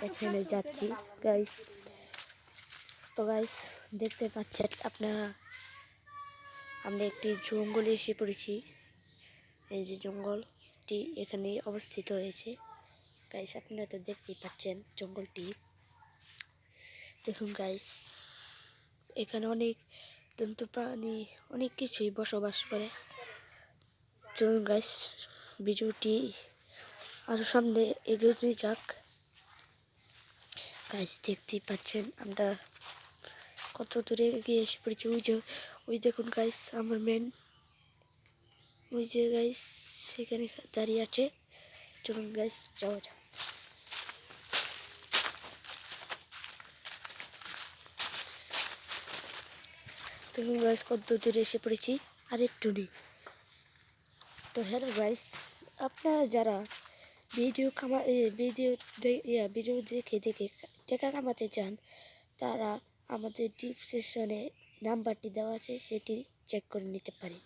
এখানে যাচ্ছি গাইস। তো গাইস দেখতে পাচ্ছেন আপনারা, আমরা একটি জঙ্গলে এসে পড়েছি। এই যে জঙ্গলটি এখানে অবস্থিত হয়েছে গাইস, আপনারা তো দেখতেই পাচ্ছেন জঙ্গলটি। দেখুন গাইস, এখানে অনেক জন্তু প্রাণী অনেক কিছুই বসবাস করে। চলুন গাইস ভিডিওটি আরো সামনে এগিয়ে যাক। গাইস দেখতেই পাচ্ছেন আমরা কত দূরে এগিয়ে এসে পড়েছি। ওই দেখুন গাইস আমার মেন, ওই যে গাইস সেখানে দাঁড়িয়ে আছে। চলুন গাইস যাওয়া যাক। দেখুন গাইস কত দূরে এসে পড়েছি, আর একটু নেই। তো হ্যালো গাইস, আপনারা যারা ভিডিও দেখে টাকা কামাতে চান, তারা আমাদের ডিসক্রিপশনে নাম্বারটি দেওয়া আছে, সেটি চেক করে নিতে পারেন।